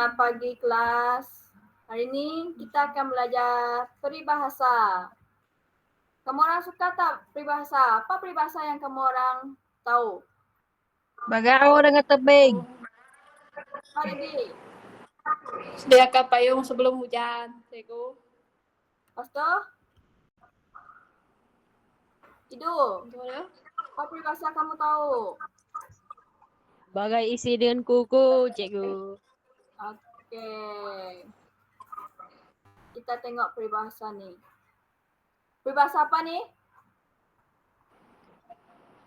Selamat pagi kelas. Hari ini kita akan belajar peribahasa. Kamu orang suka tak peribahasa? Apa peribahasa yang kamu orang tahu? Bagao dengan tebing. Apa lagi? Sediakan payung sebelum hujan, cikgu. Lepas tu? Hidup. Betul ya? Apa peribahasa kamu tahu? Bagai isi dengan kuku, cikgu. Okey. Kita tengok peribahasa ni. Peribahasa apa ni?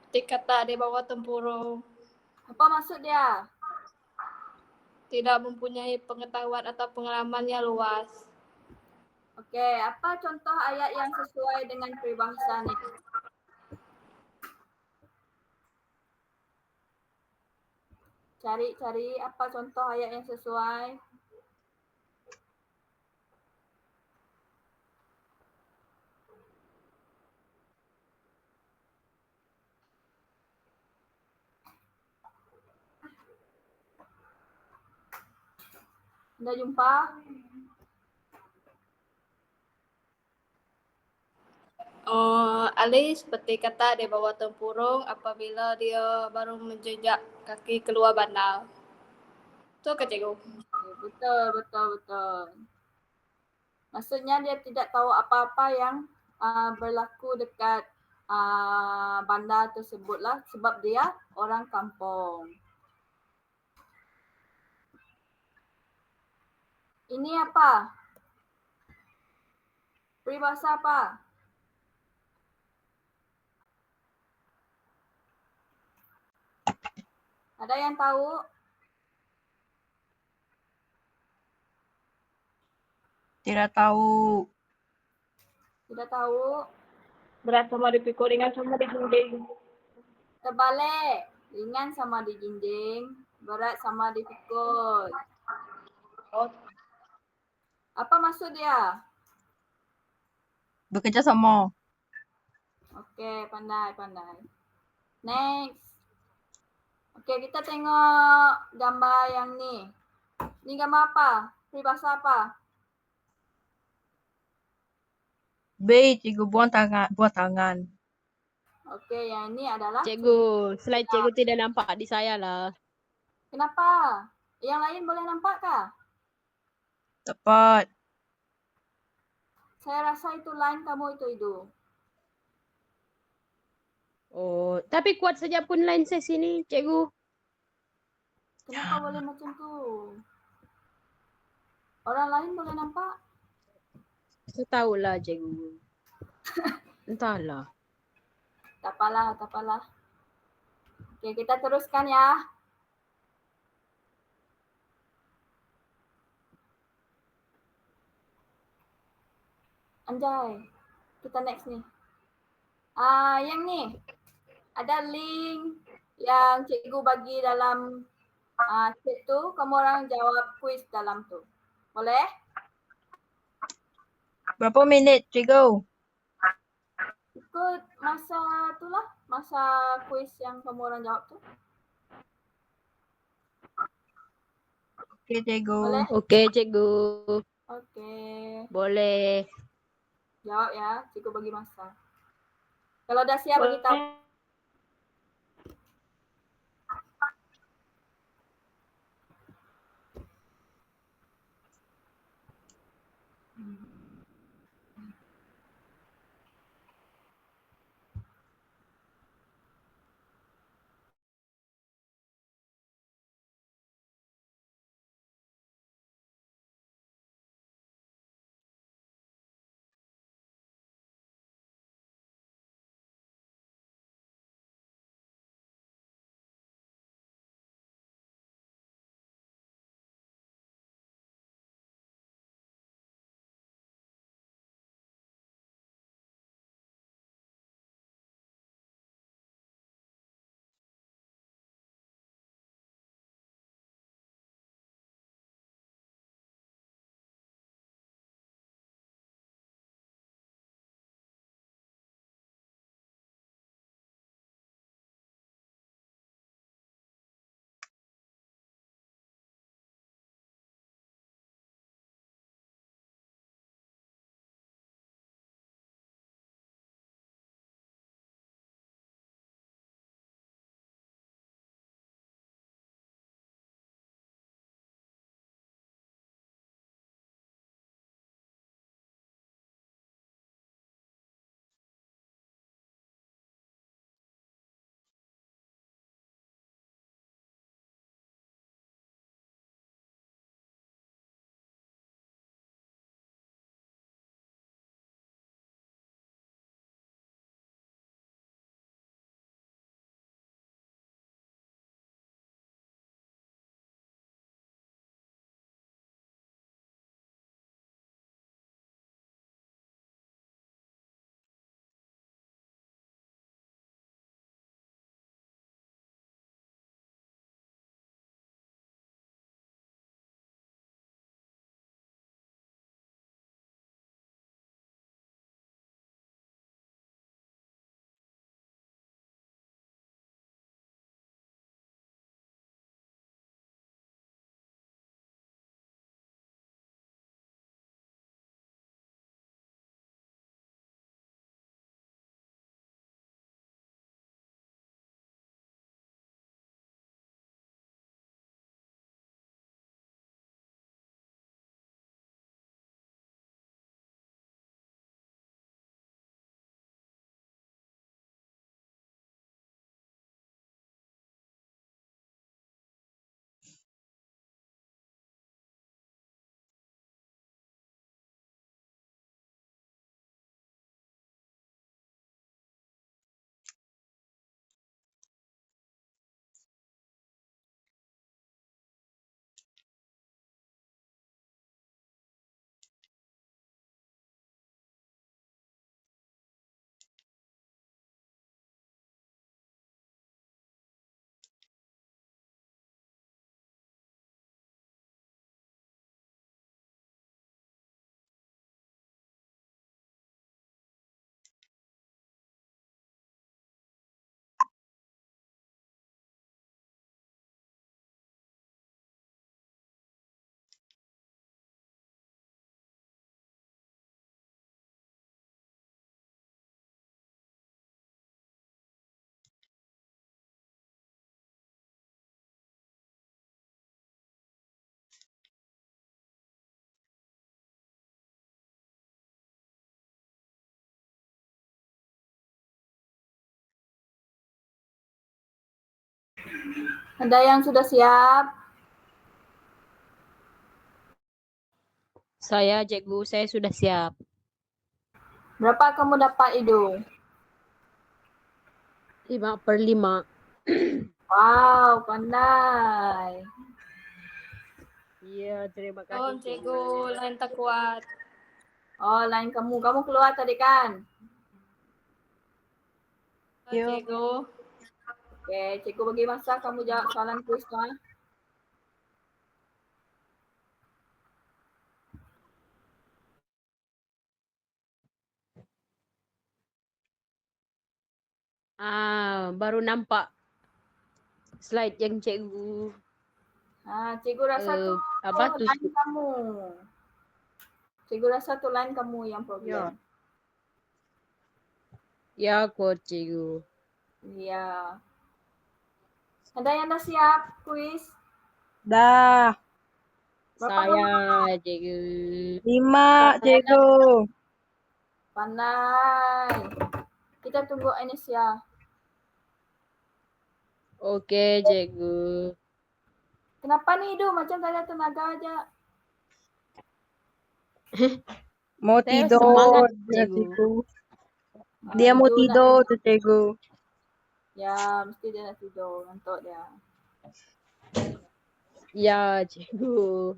Petik kata di bawah tempurung. Apa maksud dia? Tidak mempunyai pengetahuan atau pengalaman yang luas. Okey, apa contoh ayat yang sesuai dengan peribahasa ni? Cari apa contoh ayat yang sesuai. Anda jumpa? Ali seperti kata di bawah tempurung apabila dia baru menjejak kaki keluar bandar. Betul ke cikgu? Betul. Maksudnya dia tidak tahu apa-apa yang berlaku dekat bandar tersebutlah sebab dia orang kampung. Ini apa? Peribahasa apa? Ada yang tahu? Tidak tahu. Tidak tahu? Berat sama dipikul, ringan sama dijinjing. Terbalik. Ringan sama dijinjing, berat sama dipikul. Oh, Apa maksud dia? Bekerja sama. Okey, pandai. Next. Okey, kita tengok gambar yang ni. Ni gambar apa? Peribahasa apa? B, cikgu buat tangan. Okey, yang ini adalah Cikgu, slide cikgu tidak nampak di saya lah. Kenapa? Yang lain boleh nampak kah? Tepat. Saya rasa itu line kamu itu Idu. Oh, tapi kuat saja pun line saya sini, cikgu. Kenapa boleh macam tu? Orang lain boleh nampak? Saya tahulah, cikgu. Entahlah. Tak apalah. Okey, kita teruskan ya. Anjay. Kita next ni. Yang ni. Ada link yang cikgu bagi dalam chat tu. Kamu orang jawab quiz dalam tu. Boleh? Berapa minit, cikgu? Ikut masa tu lah. Masa quiz yang kamu orang jawab tu. Okey, cikgu. Boleh? Okey, cikgu. Okey. Boleh. Jawab ya. Cikgu bagi masa. Kalau dah siap bagi tahu. Ada yang sudah siap? Saya cikgu, saya sudah siap. Berapa kamu dapat itu? 5/5. Wow, pandai. Iya, terima kasih Oh, cikgu. cikgu lain tak kuat. Oh, lain kamu. Kamu keluar tadi kan? Oh, cikgu. Oke, cikgu bagi masa kamu jawab soalan kuis tu. Baru nampak slide yang cikgu Cikgu rasa tu apa tu? line kamu. Cikgu rasa tu line kamu yang problem. Ya, kuat cikgu. Ya. Ada yang dah siap kuis? Dah. Berapa Saya kamu? cikgu. 5, cikgu. Pandai. Kita tunggu Anesia. Oke, cikgu. Kenapa nih Idu? Macam tak ada tenaga aja. Mau Saya tidur, semangat, ya, cikgu. cikgu. Dia mau Idu tidur tuh, cikgu. Ya, mesti dia nak tidur. Ngantuk dia. Ya, cikgu.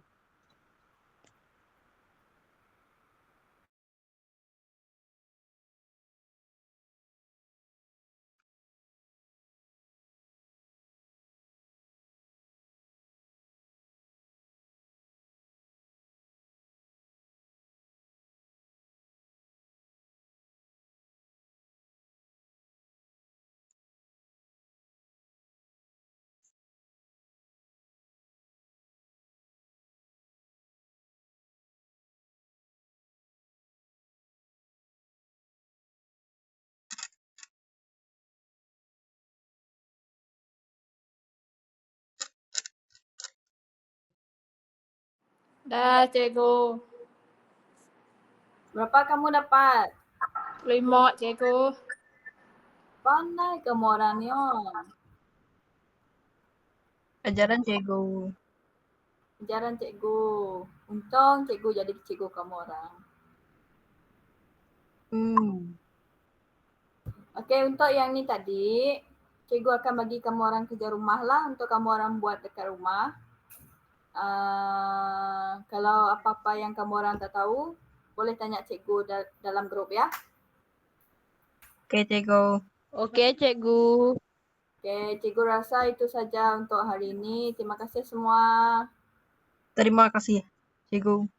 Dah, cikgu. Berapa kamu dapat? 5, cikgu. Pandai kamu orang ni. Ajaran cikgu. Ajaran cikgu. Untung cikgu jadi cikgu kamu orang. Okey, untuk yang ni tadi, cikgu akan bagi kamu orang kerja rumah lah untuk kamu orang buat dekat rumah. Kalau apa-apa yang kamu orang tak tahu, boleh tanya cikgu dalam grup ya. Oke, cikgu. Oke, cikgu. Okey, cikgu rasa itu saja untuk hari ini. Terima kasih semua. Terima kasih, cikgu.